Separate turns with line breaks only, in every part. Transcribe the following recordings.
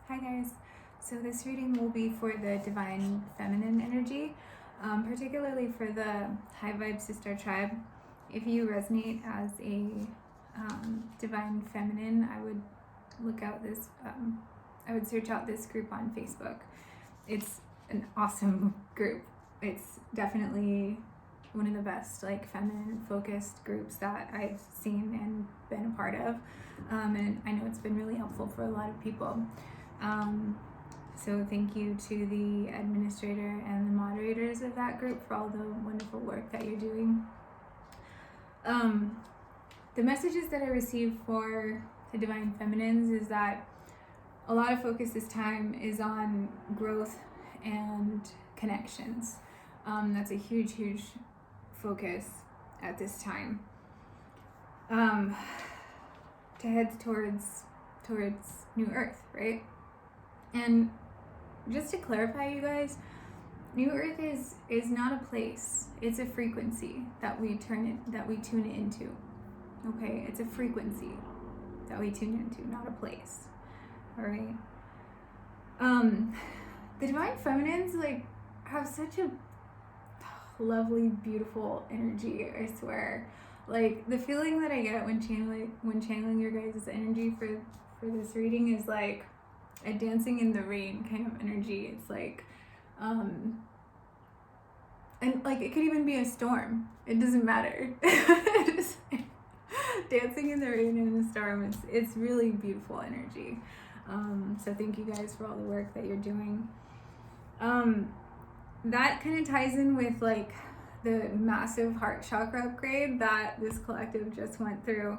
Hi guys. So this reading will be for the Divine Feminine energy, particularly for the High Vibe Sister Tribe. If you resonate as a Divine Feminine, I would look out this. I would search out this group on Facebook. It's an awesome group. It's definitely one of the best feminine focused groups that I've seen and been a part of, and I know it's been really helpful for a lot of people. So thank you to the administrator and the moderators of that group for all the wonderful work that you're doing. The messages that I received for the Divine Feminines is that a lot of focus this time is on growth and connections. That's a huge focus at this time. To head towards New Earth, right? And just to clarify, you guys, New Earth is not a place. It's a frequency that we tune into. Okay, it's a frequency that we tune into, not a place. All right. The Divine Feminines have such a lovely, beautiful energy. I swear. The feeling that I get when channeling your guys' energy for this reading is like a dancing in the rain kind of energy. It's and it could even be a storm. It doesn't matter. Dancing in the rain in a storm. It's really beautiful energy. So thank you guys for all the work that you're doing. That kind of ties in with the massive heart chakra upgrade that this collective just went through.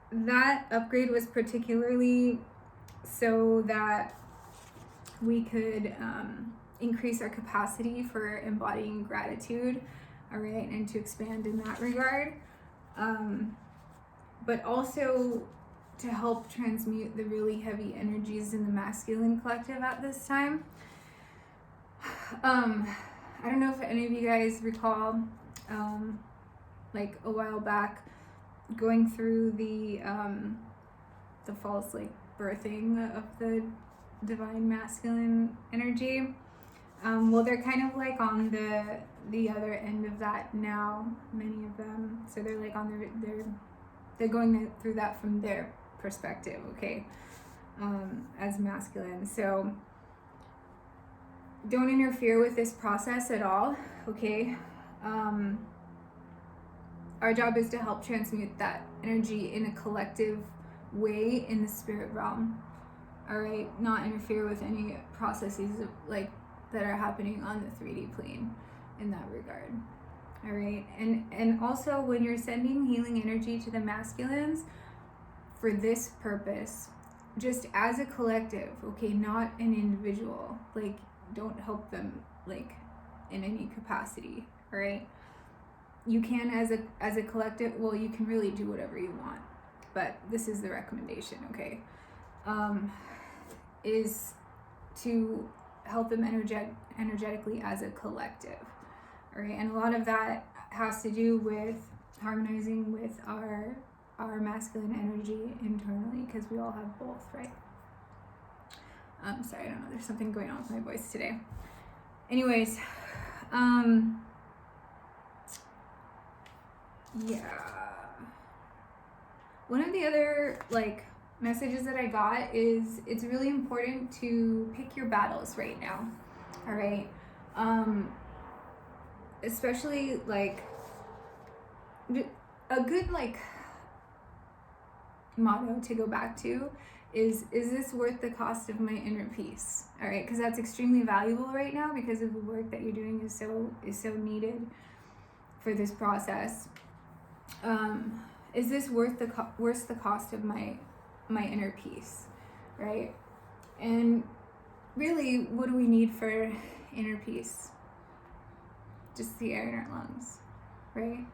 That upgrade was particularly so that we could increase our capacity for embodying gratitude, all right, and to expand in that regard, but also to help transmute the really heavy energies in the masculine collective at this time. I don't know if any of you guys recall, a while back, going through the false birthing of the divine masculine energy. Well, they're kind of on the other end of that now, many of them. So they're they're going through that from their perspective, okay, as masculine. So don't interfere with this process at all, okay? Our job is to help transmute that energy in a collective way in the spirit realm, all right? Not interfere with any processes that are happening on the 3D plane in that regard, all right? And also, when you're sending healing energy to the masculines for this purpose, just as a collective, okay, not an individual, don't help them in any capacity, all right? You can as a collective, well, you can really do whatever you want, but this is the recommendation, okay? Is to help them energetically as a collective, all right? And a lot of that has to do with harmonizing with our masculine energy internally, because we all have both, right? Sorry, I don't know, there's something going on with my voice today. Anyways, yeah. One of the other messages that I got is it's really important to pick your battles right now, all right? Especially a good motto to go back to is this worth the cost of my inner peace, all right? Because that's extremely valuable right now, because of the work that you're doing is so needed for this process. Is this worth the cost of my inner peace, right? And really, what do we need for inner peace? Just the air in our lungs, right?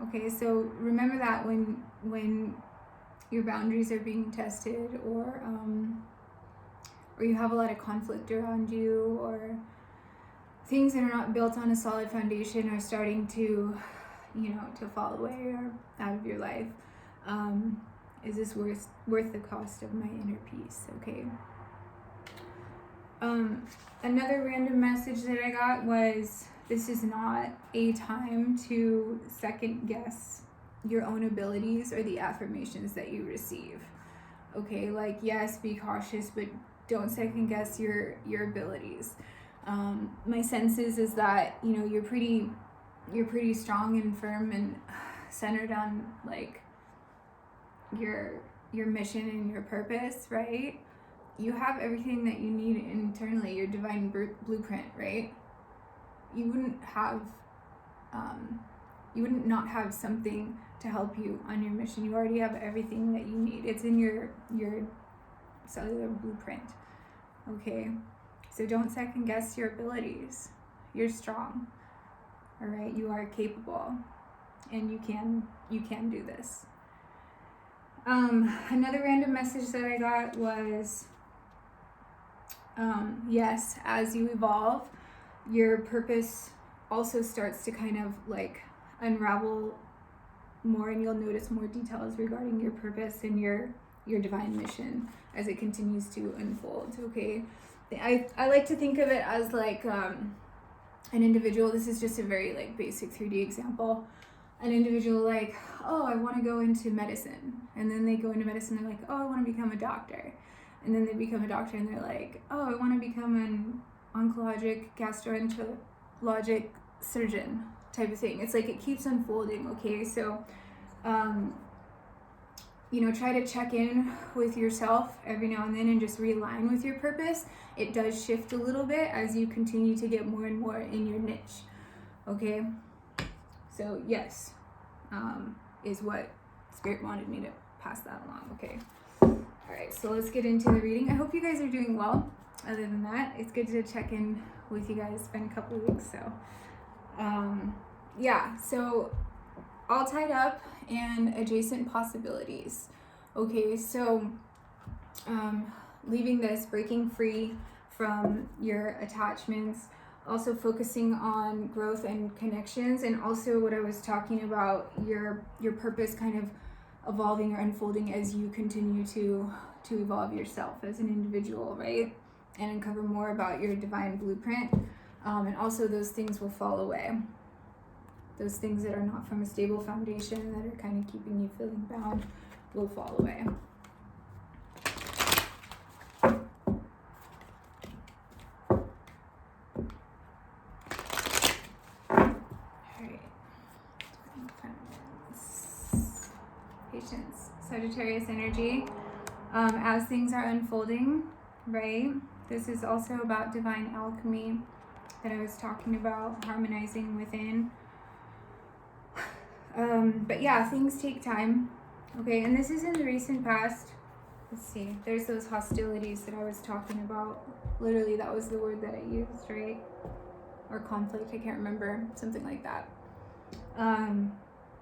Okay, so remember that when your boundaries are being tested, or you have a lot of conflict around you, or things that are not built on a solid foundation are starting to fall away or out of your life. Is this worth the cost of my inner peace? Okay. Another random message that I got was, this is not a time to second guess your own abilities or the affirmations that you receive. Okay, like, yes, be cautious, but don't second guess your abilities. My sense is that, you know, you're pretty strong and firm and centered on like your mission and your purpose, right? You have everything that you need internally, your divine blueprint, right? You wouldn't not have something to help you on your mission. You already have everything that you need. It's in your cellular blueprint. Okay, so don't second guess your abilities. You're strong. All right, you are capable, and you can do this. Another random message that I got was, yes, as you evolve, your purpose also starts to kind of like unravel more, and you'll notice more details regarding your purpose and your divine mission as it continues to unfold. Okay, I like to think of it as like an individual. This is just a very like basic 3D example. An individual like, oh, I want to go into medicine, and then they go into medicine, they're like, oh, I want to become a doctor, and then they become a doctor and they're like, oh, I want to become an oncologic gastroenterologic surgeon type of thing. It's like it keeps unfolding. Okay, so you know, try to check in with yourself every now and then and just realign with your purpose. It does shift a little bit as you continue to get more and more in your niche. Okay, so yes, is what Spirit wanted me to pass that along. Okay, all right, so let's get into the reading. I hope you guys are doing well. Other than that, it's good to check in with you guys. It's been a couple of weeks, so yeah, so all tied up and adjacent possibilities. Okay, so leaving this, breaking free from your attachments, also focusing on growth and connections, and also what I was talking about, your purpose kind of evolving or unfolding as you continue to evolve yourself as an individual, right? And uncover more about your divine blueprint. And also those things will fall away. Those things that are not from a stable foundation, that are kind of keeping you feeling bound, will fall away. Alright. Patience. Sagittarius energy. As things are unfolding, right? This is also about divine alchemy that I was talking about, harmonizing within. But yeah, things take time. Okay, and this is in the recent past. Let's see, there's those hostilities that I was talking about. Literally, that was the word that I used, right? Or conflict, I can't remember, something like that.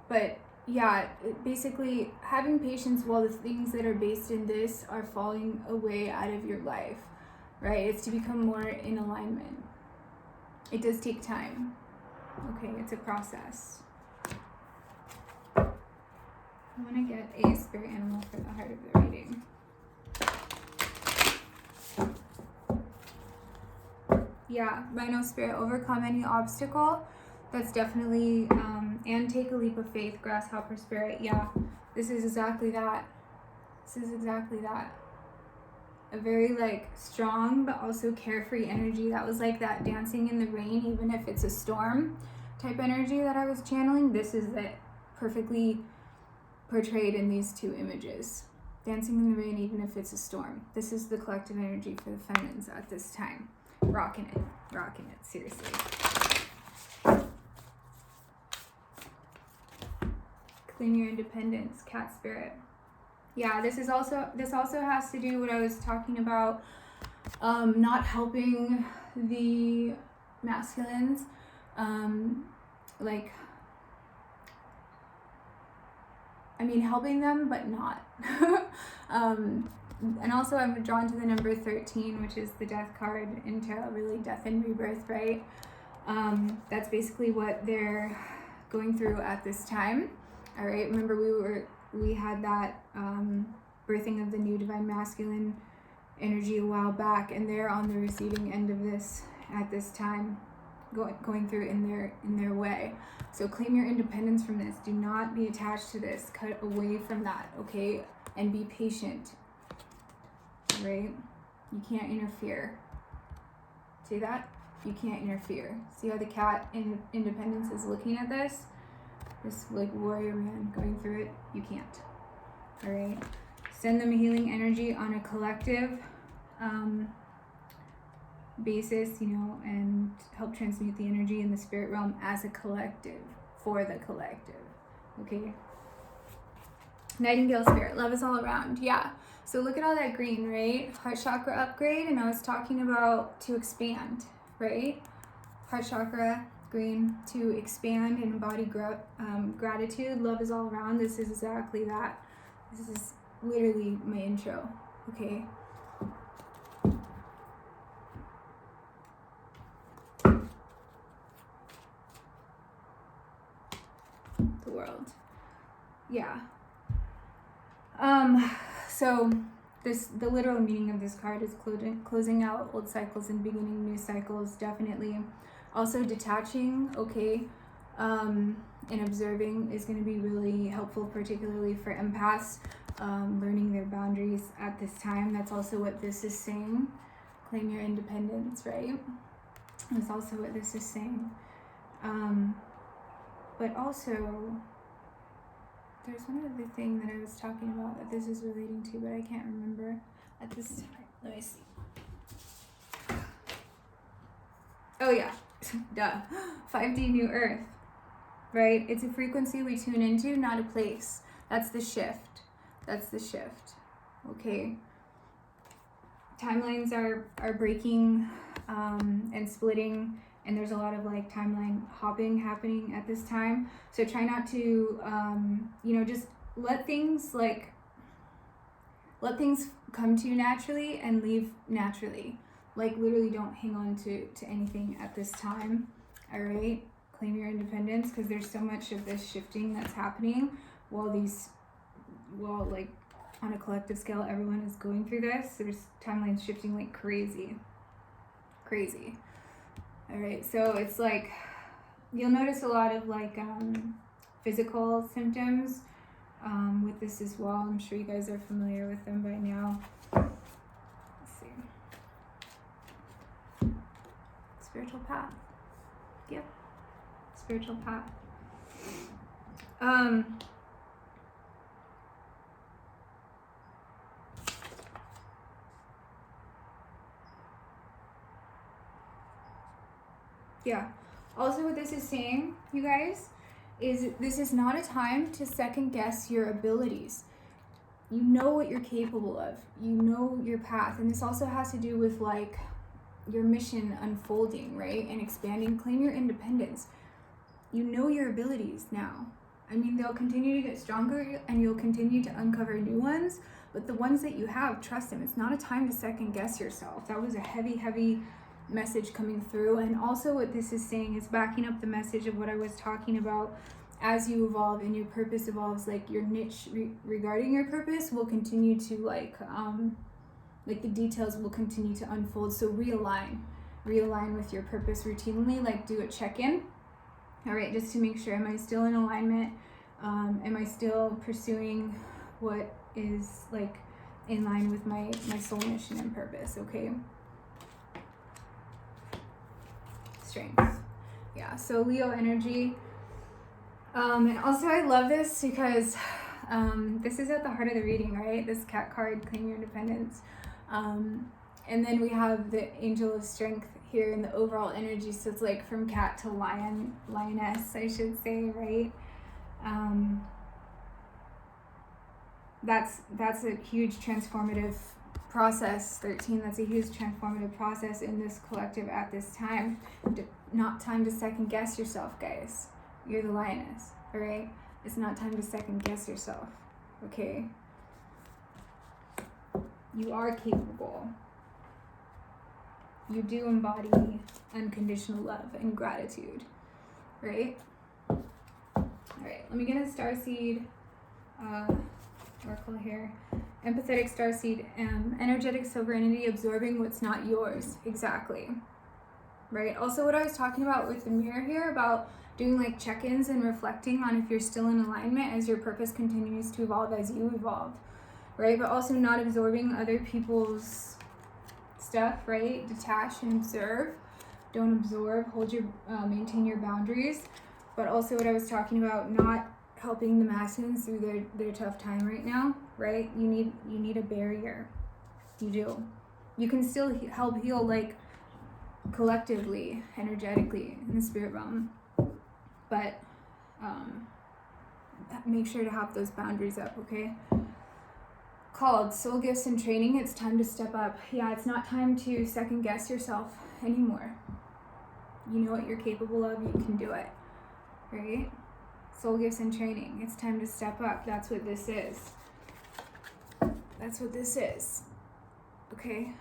But yeah, basically having patience while the things that are based in this are falling away out of your life, right? It's to become more in alignment. It does take time. Okay, it's a process. I want to get a spirit animal for the heart of the reading. Yeah, Rhino Spirit, overcome any obstacle. That's definitely, and take a leap of faith, Grasshopper Spirit. Yeah, this is exactly that. This is exactly that. A very like strong but also carefree energy. That was like that dancing in the rain, even if it's a storm type energy that I was channeling. This is it, perfectly portrayed in these two images. Dancing in the rain, even if it's a storm. This is the collective energy for the feminines at this time. Rocking it, seriously. Claim your independence, Cat Spirit. Yeah, this also has to do what I was talking about, not helping the masculines, helping them, but not. And also I'm drawn to the number 13, which is the death card in tarot, really death and rebirth, right? That's basically what they're going through at this time. All right, remember we were we had that birthing of the new divine masculine energy a while back, and they're on the receiving end of this at this time, going through in their way. So claim your independence from this. Do not be attached to this. Cut away from that, okay? And be patient, right? You can't interfere. See that? You can't interfere. See how the cat in independence is looking at this like warrior man going through it? You can't. All right. Send them a healing energy on a collective basis, you know, and help transmute the energy in the spirit realm as a collective, for the collective. Okay. Nightingale spirit, love is all around. Yeah. So look at all that green, right? Heart chakra upgrade, and I was talking about to expand, right? Heart chakra, green, to expand and embody gratitude. Love is all around. This is exactly that. This is literally my intro, okay? The world. Yeah. So the literal meaning of this card is closing out old cycles and beginning new cycles, definitely. Also detaching, okay, and observing is going to be really helpful, particularly for empaths, learning their boundaries at this time. That's also what this is saying. Claim your independence, right? That's also what this is saying. But also, there's one other thing that I was talking about that this is relating to, but I can't remember at this time. Let me see. Oh yeah, duh. 5D New Earth, right? It's a frequency we tune into, not a place. That's the shift. That's the shift. Okay. Timelines are breaking and splitting, and there's a lot of like timeline hopping happening at this time. So try not to, you know, just let things come to you naturally and leave naturally. Like literally don't hang on to anything at this time. All right. Claim your independence, because there's so much of this shifting that's happening while like on a collective scale, everyone is going through this. There's timelines shifting like crazy. All right, so it's like you'll notice a lot of like physical symptoms with this as well. I'm sure you guys are familiar with them by now. Let's see. Spiritual path. Yep. Spiritual path. Yeah. Also, what this is saying, you guys, is this is not a time to second guess your abilities. You know what you're capable of. You know your path. And this also has to do with like your mission unfolding, right? And expanding. Claim your independence. You know your abilities now. I mean, they'll continue to get stronger and you'll continue to uncover new ones. But the ones that you have, trust them. It's not a time to second guess yourself. That was a heavy message coming through. And also what this is saying is backing up the message of what I was talking about. As you evolve and your purpose evolves, like your niche regarding your purpose will continue to like the details will continue to unfold. So realign with your purpose routinely, like do a check-in, all right, just to make sure, am I still in alignment? Am I still pursuing what is like in line with my soul mission and purpose? Okay. Strength. Yeah, so Leo energy. And also I love this because this is at the heart of the reading, right? This cat card, claim your independence. And then we have the angel of strength here in the overall energy. So it's like from cat to lioness, I should say, right? That's a huge transformative process. 13, that's a huge transformative process in this collective at this time. Not time to second guess yourself, guys. You're the lioness, all right? It's not time to second guess yourself, okay? You are capable. You do embody unconditional love and gratitude, right? All right, let me get a starseed Oracle here. Empathetic starseed, energetic sovereignty, absorbing what's not yours. Exactly. Right? Also, what I was talking about with the mirror here, about doing like check-ins and reflecting on if you're still in alignment as your purpose continues to evolve as you evolve. Right? But also not absorbing other people's stuff, right? Detach and observe. Don't absorb, hold your, maintain your boundaries. But also what I was talking about, not helping the masses through their tough time right now, right? You need a barrier. You do. You can still help heal like collectively, energetically in the spirit realm, but make sure to have those boundaries up, okay? Called soul gifts and training. It's time to step up. Yeah, it's not time to second guess yourself anymore. You know what you're capable of. You can do it, right? Soul gifts and training. It's time to step up. That's what this is. That's what this is. Okay?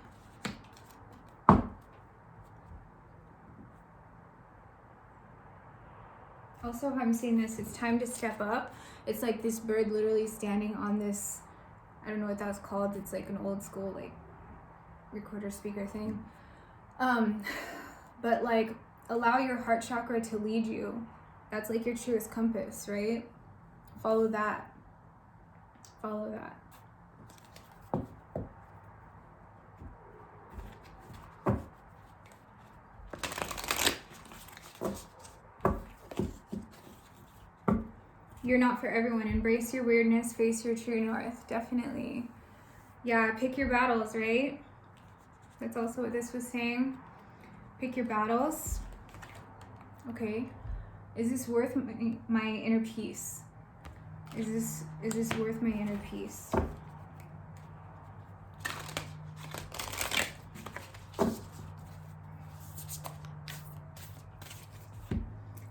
Also, if I'm seeing this, it's time to step up. It's like this bird literally standing on this, I don't know what that's called. It's like an old school like recorder speaker thing. But like allow your heart chakra to lead you. That's like your truest compass, right? Follow that. Follow that. You're not for everyone. Embrace your weirdness. Face your true north. Definitely. Yeah, pick your battles, right? That's also what this was saying. Pick your battles. Okay. Is this worth my inner peace? Is this worth my inner peace?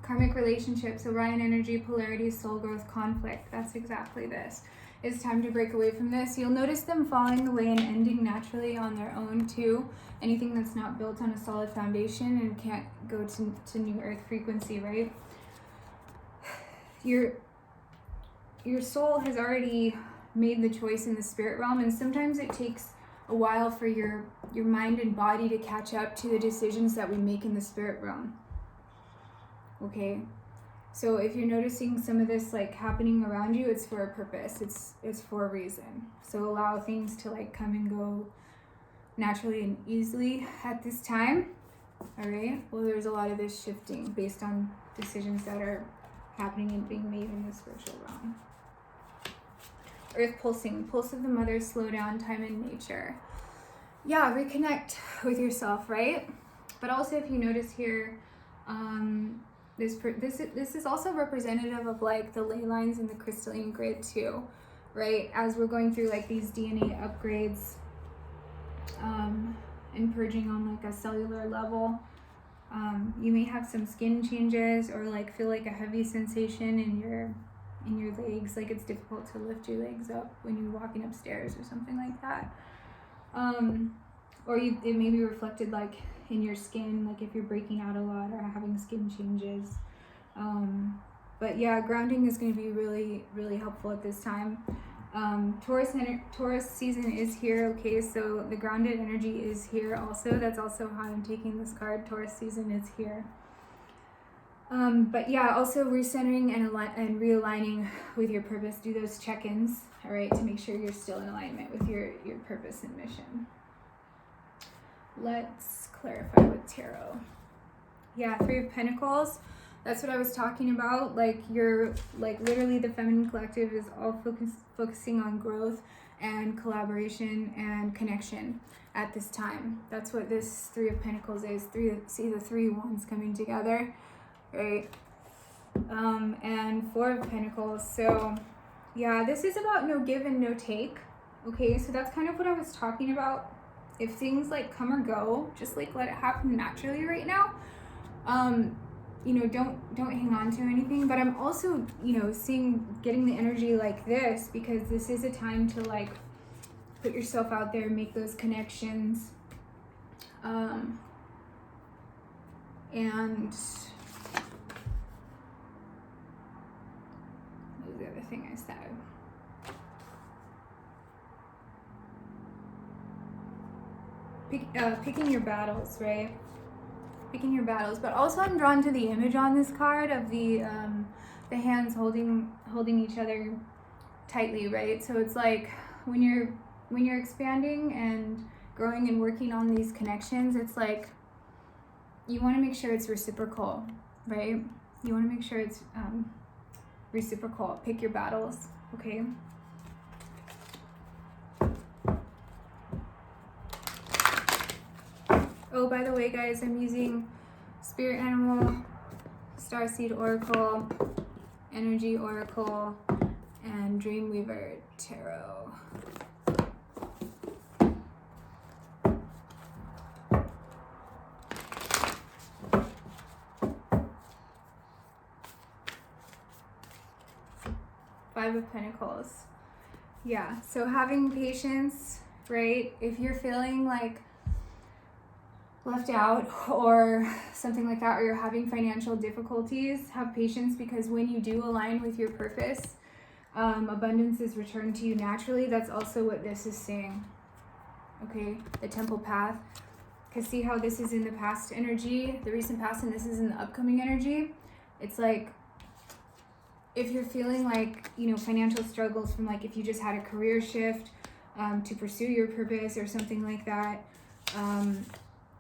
Karmic relationships, Orion energy, polarity, soul growth, conflict. That's exactly this. It's time to break away from this. You'll notice them falling away and ending naturally on their own too. Anything that's not built on a solid foundation and can't go to new earth frequency, right? Your soul has already made the choice in the spirit realm, and sometimes it takes a while for your mind and body to catch up to the decisions that we make in the spirit realm. Okay, so if you're noticing some of this like happening around you, it's for a purpose. It's for a reason. So allow things to like come and go naturally and easily at this time. All right. Well, there's a lot of this shifting based on decisions that are happening and being made in the spiritual realm. Earth pulsing, pulse of the mother, slow down, time in nature. Yeah, reconnect with yourself, right? But also, if you notice here, this is also representative of like the ley lines in the crystalline grid too, right? As we're going through like these DNA upgrades, and purging on like a cellular level, you may have some skin changes or like feel like a heavy sensation in your legs, like it's difficult to lift your legs up when you're walking upstairs or something like that. Or it may be reflected like in your skin, like if you're breaking out a lot or having skin changes. But yeah, grounding is going to be really, really helpful at this time. Taurus season is here, okay, so the grounded energy is here also. That's also how I'm taking this card. Taurus season is here. But yeah, also recentering and realigning with your purpose. Do those check-ins, all right, to make sure you're still in alignment with your purpose and mission. Let's clarify with tarot. Yeah, Three of Pentacles. That's what I was talking about. Like you're like literally the feminine collective is all focusing on growth and collaboration and connection at this time. That's what this Three of Pentacles is. See the three wands coming together, right? And Four of Pentacles. So yeah, this is about no give and no take. Okay, so that's kind of what I was talking about. If things like come or go, just like let it happen naturally right now. You know, don't hang on to anything. But I'm also, you know, getting the energy like this because this is a time to like put yourself out there, make those connections. And what was the other thing I said? picking your battles, right? Picking your battles. But also I'm drawn to the image on this card of the hands holding each other tightly, right? So it's like when you're expanding and growing and working on these connections, it's like you want to make sure it's reciprocal, right? You want to make sure it's reciprocal. Pick your battles, okay? Oh, by the way, guys, I'm using Spirit Animal, Starseed Oracle, Energy Oracle, and Dreamweaver Tarot. Five of Pentacles. Yeah, so having patience, right? If you're feeling like left out or something like that, or you're having financial difficulties, have patience, because when you do align with your purpose, abundance is returned to you naturally. That's also what this is saying, okay? The Temple Path, because see how this is in the past energy, the recent past, and this is in the upcoming energy. It's like, if you're feeling like, you know, financial struggles from like if you just had a career shift to pursue your purpose or something like that,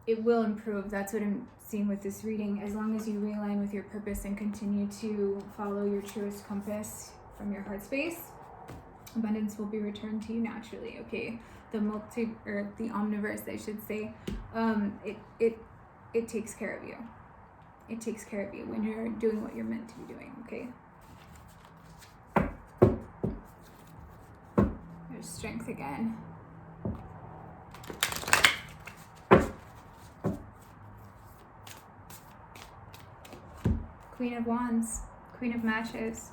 it will improve. That's what I'm seeing with this reading. As long as you realign with your purpose and continue to follow your truest compass from your heart space, abundance will be returned to you naturally, okay? The omniverse, I should say, it takes care of you. It takes care of you when you're doing what you're meant to be doing, okay? There's strength again. Queen of Wands, Queen of Matches.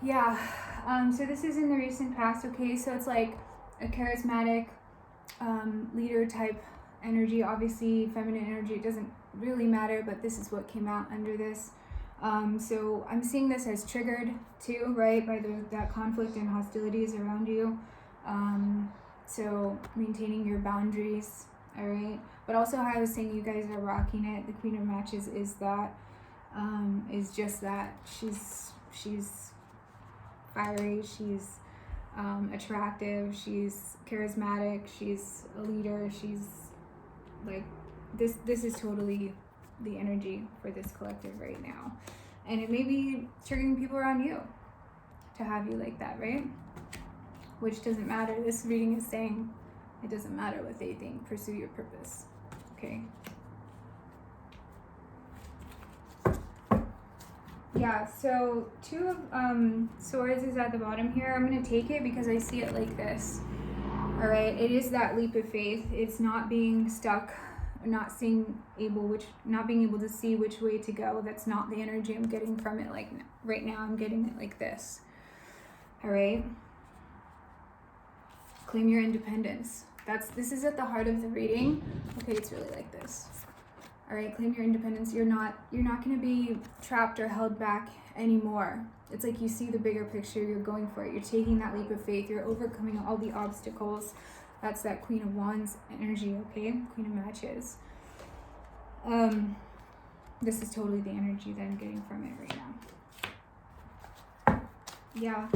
Yeah, so this is in the recent past, okay? So it's like a charismatic leader type energy. Obviously, feminine energy, it doesn't really matter, but this is what came out under this. So I'm seeing this as triggered too, right? By that conflict and hostilities around you. So maintaining your boundaries, all right? But also how I was saying, you guys are rocking it. The Queen of Matches is that, is just that. She's fiery, she's attractive, she's charismatic, she's a leader, she's like, this is totally the energy for this collective right now. And it may be triggering people around you to have you like that, right? Which doesn't matter. This reading is saying it doesn't matter what they think. Pursue your purpose, okay? Yeah, so Two of Swords is at the bottom here. I'm going to take it because I see it like this. All right, it is that leap of faith. It's not being stuck, not being able to see which way to go. That's not the energy I'm getting from it. Like right now, I'm getting it like this. All right. Claim your independence. This is at the heart of the reading. Okay, it's really like this. All right, claim your independence. You're not going to be trapped or held back anymore. It's like you see the bigger picture. You're going for it. You're taking that leap of faith. You're overcoming all the obstacles. That's that Queen of Wands energy, okay? Queen of Matches. This is totally the energy that I'm getting from it right now. Yeah,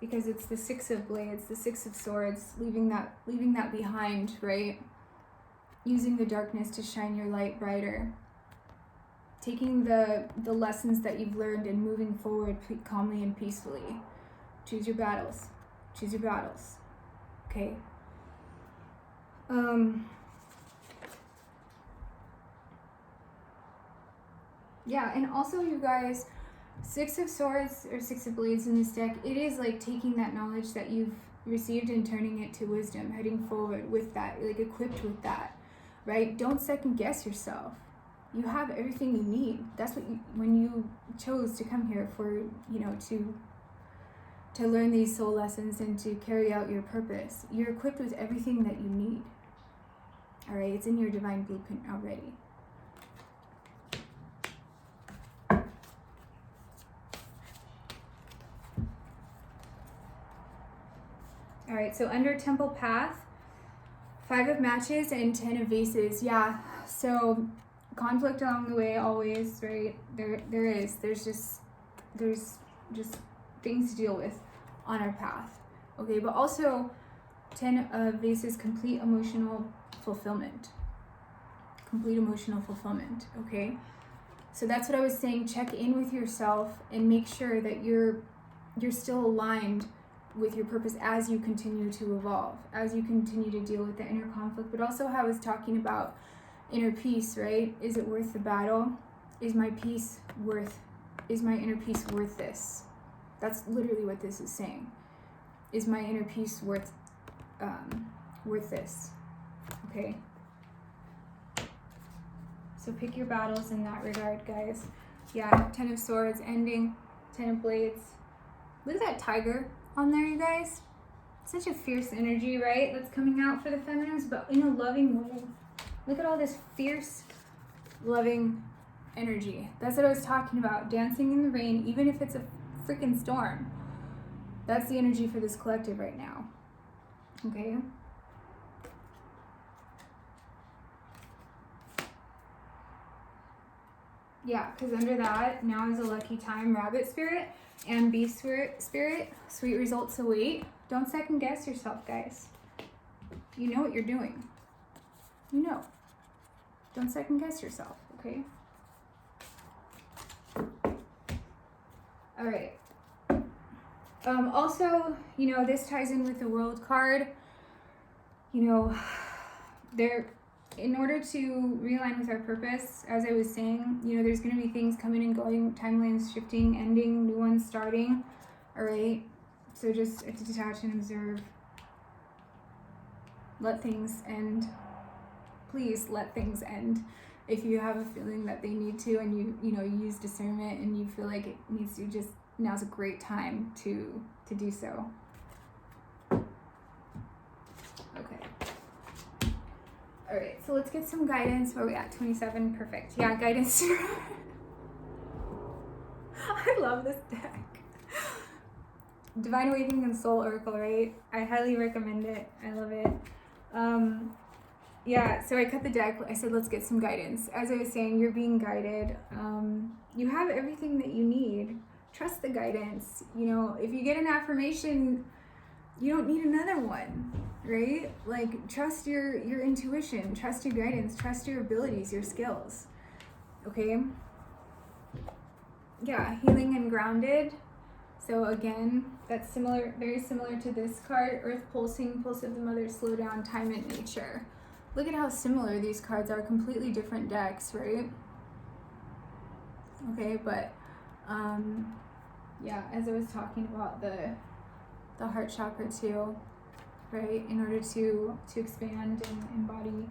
because it's the Six of Blades, the Six of Swords, leaving that behind, right? Using the darkness to shine your light brighter. Taking the lessons that you've learned and moving forward calmly and peacefully. Choose your battles. Choose your battles. Okay. Yeah, and also you guys, Six of Swords or Six of Blades in this deck, it is like taking that knowledge that you've received and turning it to wisdom, heading forward with that, like equipped with that, right? Don't second guess yourself. You have everything you need. That's what when you chose to come here for, to learn these soul lessons and to carry out your purpose. You're equipped with everything that you need. All right, it's in your divine blueprint already. All right, so under Temple Path, 5 of matches and 10 of vases. Yeah, so conflict along the way always, right? There's just things to deal with on our path. Okay, but also 10 of vases, complete emotional fulfillment. Complete emotional fulfillment, okay? So that's what I was saying. Check in with yourself and make sure that you're still aligned with your purpose as you continue to evolve, as you continue to deal with the inner conflict. But also how I was talking about inner peace, right? Is it worth the battle? Is my inner peace worth this? That's literally what this is saying. Is my inner peace worth this? Okay. So pick your battles in that regard, guys. Yeah, 10 of Swords ending, 10 of Blades. Look at that tiger on there, you guys. Such a fierce energy, right? That's coming out for the feminines, but in a loving way. Look at all this fierce, loving energy. That's what I was talking about. Dancing in the rain, even if it's a freaking storm. That's the energy for this collective right now. Okay? Yeah, because under that, now is a lucky time, Rabbit Spirit and Beast Spirit. Sweet results await. Don't second guess yourself, guys. You know what you're doing. You know. Don't second guess yourself, okay? All right. Also, this ties in with the World card. In order to realign with our purpose, as I was saying, there's going to be things coming and going, timelines shifting, ending, new ones starting, all right? So just detach and observe. Let things end. Please let things end. If you have a feeling that they need to, and you use discernment and you feel like it needs to, just now's a great time to do so. Okay. All right, so let's get some guidance. Where are we at? 27, perfect. Yeah, guidance. I love this deck. Divine Awakening and Soul Oracle, right? I highly recommend it. I love it. Yeah, so I cut the deck. I said, let's get some guidance. As I was saying, you're being guided. You have everything that you need. Trust the guidance. If you get an affirmation, you don't need another one, right? Like, trust your intuition, trust your guidance, trust your abilities, your skills, okay? Yeah, healing and grounded. So again, that's similar, very similar to this card. Earth pulsing, pulse of the mother, slow down, time and nature. Look at how similar these cards are, completely different decks, right? Okay, but yeah, as I was talking about the heart chakra too, right? In order to expand and embody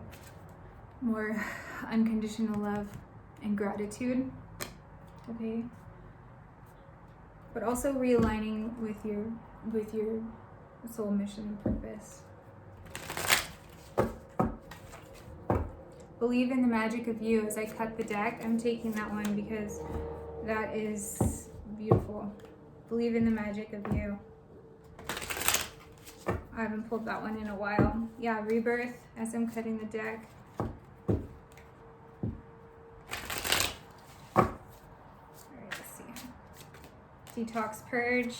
more unconditional love and gratitude, okay? But also realigning with your soul mission and purpose. Believe in the magic of you. As I cut the deck, I'm taking that one because that is beautiful. Believe in the magic of you. I haven't pulled that one in a while. Yeah, rebirth as I'm cutting the deck. All right, let's see. Detox, purge.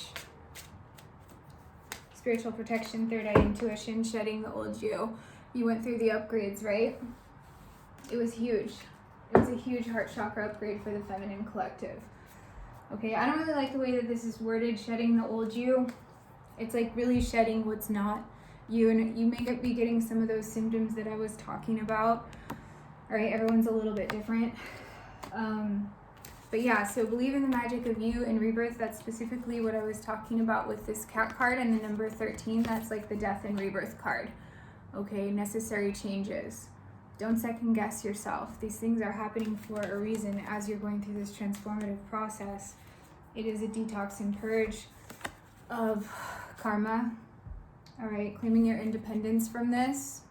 Spiritual protection, third eye intuition, shedding the old you. You went through the upgrades, right? It was huge. It was a huge heart chakra upgrade for the feminine collective. Okay, I don't really like the way that this is worded, shedding the old you. It's like really shedding what's not you, and you may be getting some of those symptoms that I was talking about. All right, everyone's a little bit different. But yeah, so believe in the magic of you and rebirth. That's specifically what I was talking about with this cat card, and the number 13, that's like the death and rebirth card. Okay, necessary changes. Don't second guess yourself. These things are happening for a reason as you're going through this transformative process. It is a detox and purge of karma. All right, claiming your independence from this.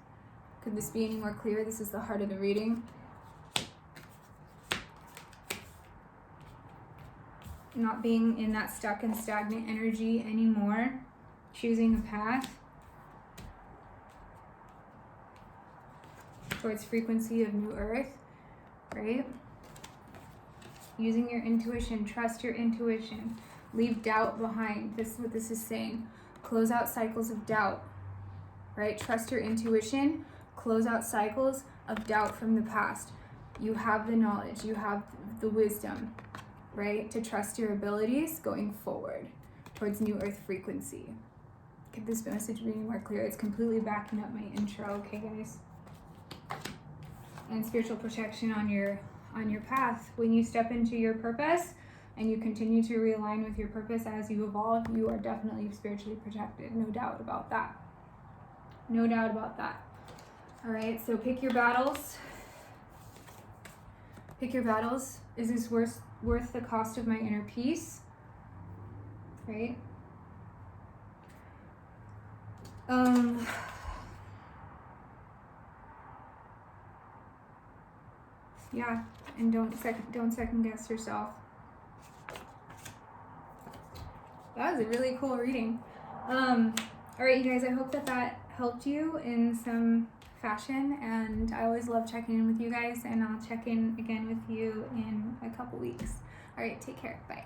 Could this be any more clear? This is the heart of the reading. Not being in that stuck and stagnant energy anymore. Choosing a path. towards frequency of new earth, right? Using your intuition, trust your intuition, leave doubt behind. This is what this is saying. Close out cycles of doubt, right? Trust your intuition, close out cycles of doubt from the past. You have the knowledge, you have the wisdom, right? To trust your abilities going forward towards new earth frequency. Get this message being more clear. It's completely backing up my intro, okay guys? And spiritual protection on your path. When you step into your purpose and you continue to realign with your purpose as you evolve, you are definitely spiritually protected. No doubt about that. No doubt about that. All right, so pick your battles. Pick your battles. Is this worth the cost of my inner peace? Right? Yeah, and don't second guess yourself. That was a really cool reading. All right, you guys, I hope that helped you in some fashion, and I always love checking in with you guys, and I'll check in again with you in a couple weeks. All right, take care. Bye.